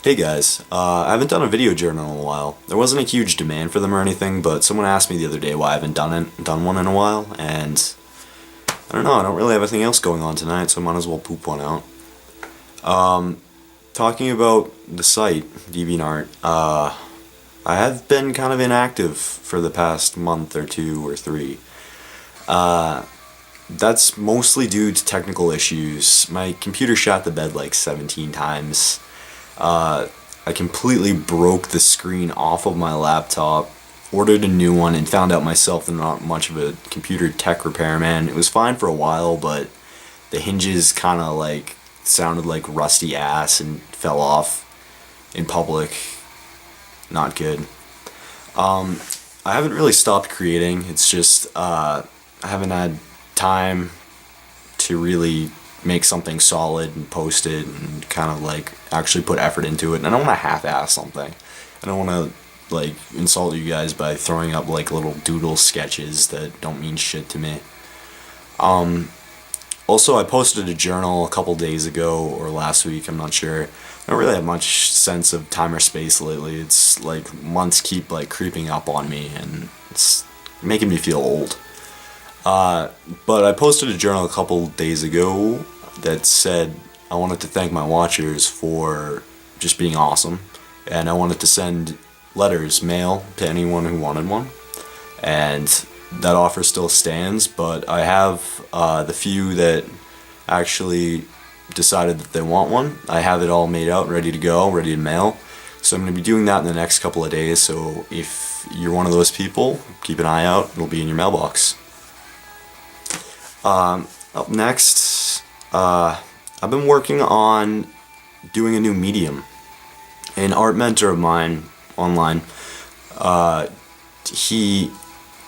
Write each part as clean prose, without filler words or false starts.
Hey guys, I haven't done a video journal in a while. There wasn't a huge demand for them or anything, but someone asked me the other day why I haven't done one in a while, and I don't know, I don't really have anything else going on tonight, so I might as well poop one out. Talking about the site, DeviantArt, I have been kind of inactive for the past month or two or three. That's mostly due to technical issues. My computer shot the bed like 17 times. I completely broke the screen off of my laptop, ordered a new one, and found out myself that I'm not much of a computer tech repairman. It was fine for a while, but the hinges kind of like sounded like rusty ass and fell off in public. Not good. I haven't really stopped creating. It's just I haven't had time to really make something solid and post it and kind of like actually put effort into it. And I don't want to half-ass something. I don't want to like insult you guys by throwing up like little doodle sketches that don't mean shit to me. Also, I posted a journal a couple days ago or last week, I'm not sure. I don't really have much sense of time or space lately. It's like months keep like creeping up on me and it's making me feel old. But I posted a journal a couple days ago that said I wanted to thank my watchers for just being awesome, and I wanted to send letters, mail, to anyone who wanted one, and that offer still stands, but I have the few that actually decided that they want one. I have it all made out, ready to go, ready to mail, so I'm going to be doing that in the next couple of days, so if you're one of those people, keep an eye out, it'll be in your mailbox. Up next, I've been working on doing a new medium. An art mentor of mine online, he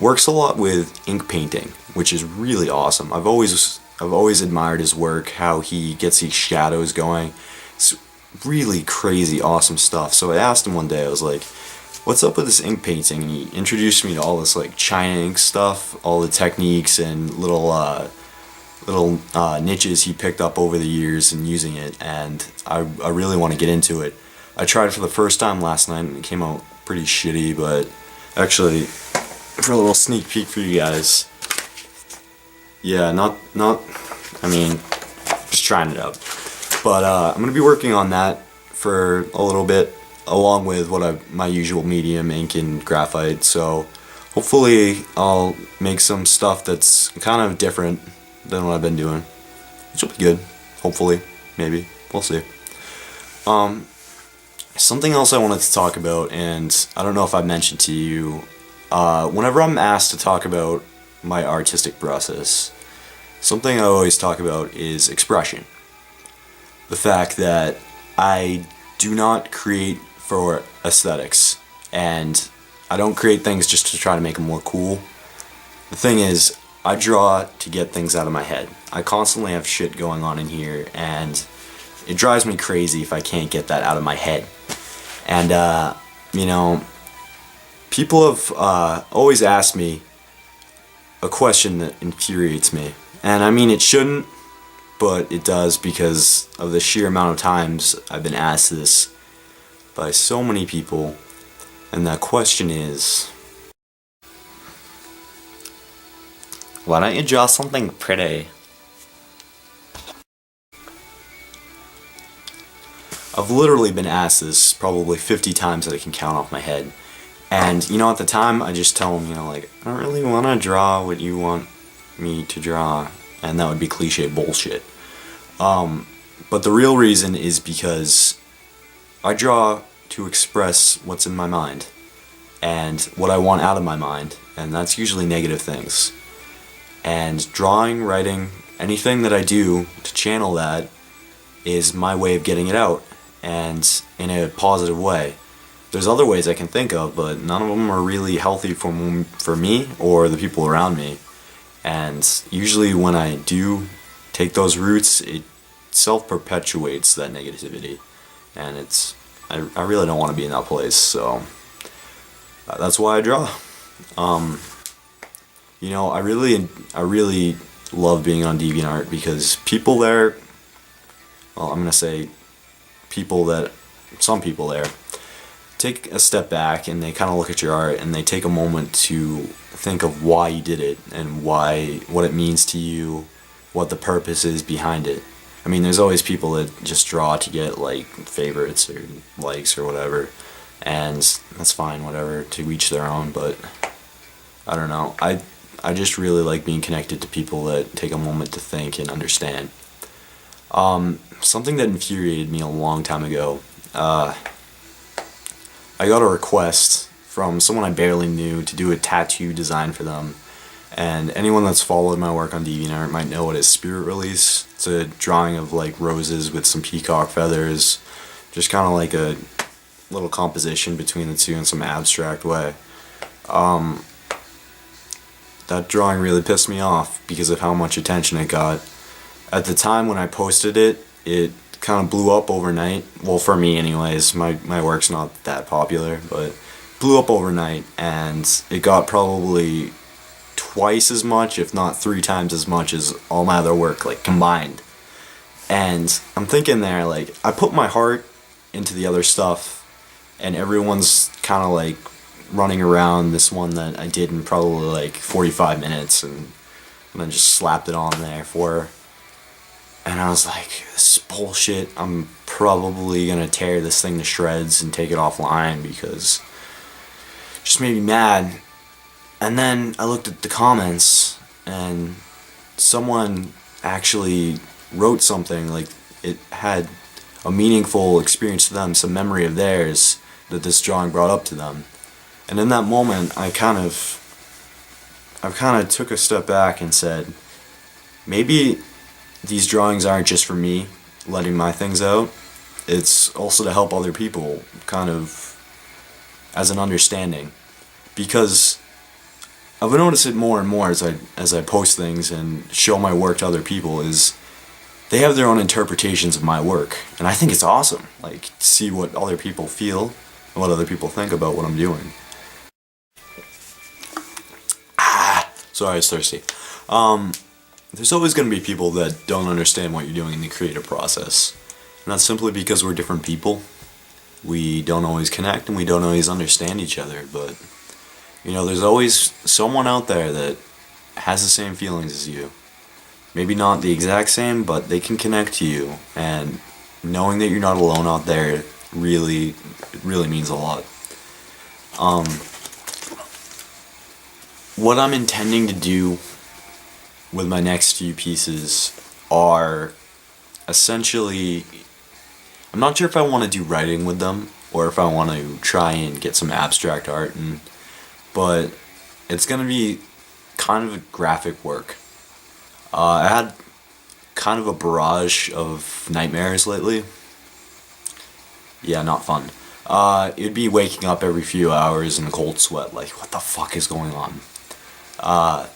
works a lot with ink painting, which is really awesome. I've always admired his work, how he gets these shadows going. It's really crazy, awesome stuff. So I asked him one day, I was like, what's up with this ink painting? And he introduced me to all this like China ink stuff, all the techniques and little niches he picked up over the years and using it, and I really want to get into it. I tried it for the first time last night and it came out pretty shitty, but actually, for a little sneak peek for you guys, yeah, I mean, just trying it out. But I'm going to be working on that for a little bit, along with my usual medium, ink and graphite, so hopefully I'll make some stuff that's kind of different than what I've been doing, which will be good, hopefully, maybe, we'll see. Something else I wanted to talk about, and I don't know if I mentioned to you, whenever I'm asked to talk about my artistic process, something I always talk about is expression. The fact that I do not create for aesthetics, and I don't create things just to try to make them look cool. The thing is, I draw to get things out of my head. I constantly have shit going on in here, and it drives me crazy if I can't get that out of my head. And, you know, people have always asked me a question that infuriates me. And I mean, it shouldn't, but it does because of the sheer amount of times I've been asked this by so many people. And that question is, why don't you draw something pretty? I've literally been asked this probably 50 times that I can count off my head. And, you know, at the time, I just tell them, you know, like, I don't really want to draw what you want me to draw. And that would be cliche bullshit. But the real reason is because I draw to express what's in my mind and what I want out of my mind. And that's usually negative things. And drawing, writing, anything that I do to channel that is my way of getting it out, and in a positive way. There's other ways I can think of, but none of them are really healthy for me or the people around me. And usually when I do take those routes, it self-perpetuates that negativity. And I really don't want to be in that place, so that's why I draw. You know, I really love being on DeviantArt because people there, well, I'm gonna say people that some people there take a step back and they kind of look at your art and they take a moment to think of why you did it and what it means to you, what the purpose is behind it. I mean, there's always people that just draw to get like favorites or likes or whatever, and that's fine, whatever, to each their own. But I don't know. I just really like being connected to people that take a moment to think and understand. Something that infuriated me a long time ago. I got a request from someone I barely knew to do a tattoo design for them. And anyone that's followed my work on DeviantArt might know it as Spirit Release. It's a drawing of like roses with some peacock feathers. Just kind of like a little composition between the two in some abstract way. That drawing really pissed me off because of how much attention it got. At the time when I posted it, it kind of blew up overnight. Well, for me anyways, my work's not that popular, but blew up overnight, and it got probably twice as much, if not 3 times as much as all my other work, like, combined. And I'm thinking there, like, I put my heart into the other stuff, and everyone's kind of like running around this one that I did in probably like 45 minutes, and then just slapped it on there for her. And I was like, this is bullshit. I'm probably gonna tear this thing to shreds and take it offline because it just made me mad. And then I looked at the comments, and someone actually wrote something, like it had a meaningful experience to them, some memory of theirs that this drawing brought up to them. And in that moment, I kind of took a step back and said, maybe these drawings aren't just for me, letting my things out. It's also to help other people, kind of as an understanding. Because I've noticed it more and more as I post things and show my work to other people, is they have their own interpretations of my work. And I think it's awesome, like, to see what other people feel and what other people think about what I'm doing. Sorry, I was thirsty. There's always going to be people that don't understand what you're doing in the creative process. And that's simply because we're different people. We don't always connect and we don't always understand each other. But, you know, there's always someone out there that has the same feelings as you. Maybe not the exact same, but they can connect to you. And knowing that you're not alone out there really means a lot. What I'm intending to do with my next few pieces are essentially, I'm not sure if I want to do writing with them or if I want to try and get some abstract art in, but it's going to be kind of a graphic work. I had kind of a barrage of nightmares lately. Yeah, not fun. It'd be waking up every few hours in a cold sweat, like, what the fuck is going on?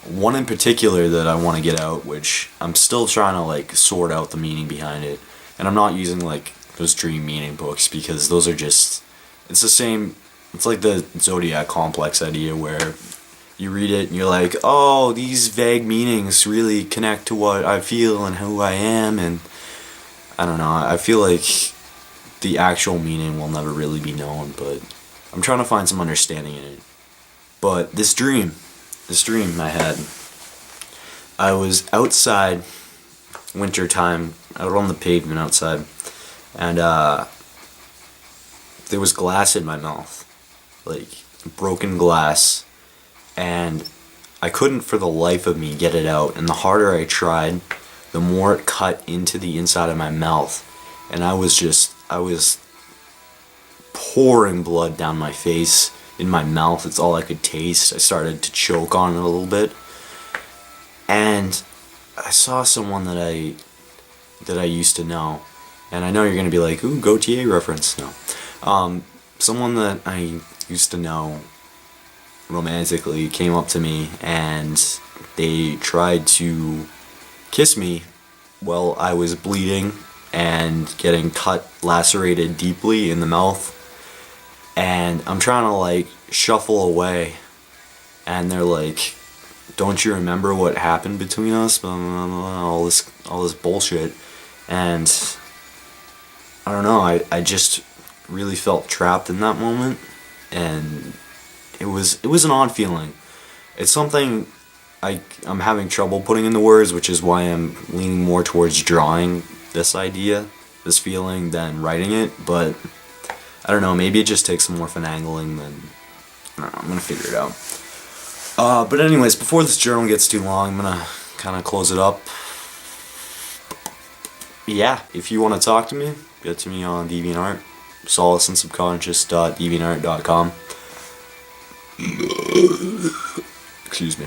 One in particular that I want to get out, which I'm still trying to like sort out the meaning behind it, and I'm not using like those dream meaning books because those are just, it's the same, it's like the Zodiac complex idea where you read it and you're like, oh, these vague meanings really connect to what I feel and who I am, and I don't know, I feel like the actual meaning will never really be known, but I'm trying to find some understanding in it. But this dream I had, I was outside, winter time, out on the pavement outside, and there was glass in my mouth, like broken glass, and I couldn't for the life of me get it out, and the harder I tried, the more it cut into the inside of my mouth, and I was pouring blood down my face, in my mouth. It's all I could taste. I started to choke on it a little bit, and I saw someone that I used to know, and I know you're gonna be like, ooh, Gautier reference. No, someone that I used to know romantically came up to me and they tried to kiss me while I was bleeding and getting cut, lacerated deeply in the mouth. And I'm trying to like shuffle away, and they're like, don't you remember what happened between us? Blah, blah, blah, all this bullshit. And I don't know, I just really felt trapped in that moment, and it was an odd feeling. It's something I'm having trouble putting into words, which is why I'm leaning more towards drawing this idea, this feeling, than writing it. But I don't know, maybe it just takes some more finagling than, I don't know, I'm gonna figure it out. But anyways, before this journal gets too long, I'm gonna kind of close it up. Yeah, if you want to talk to me, get to me on DeviantArt, solaceandsubconscious.deviantart.com. Excuse me.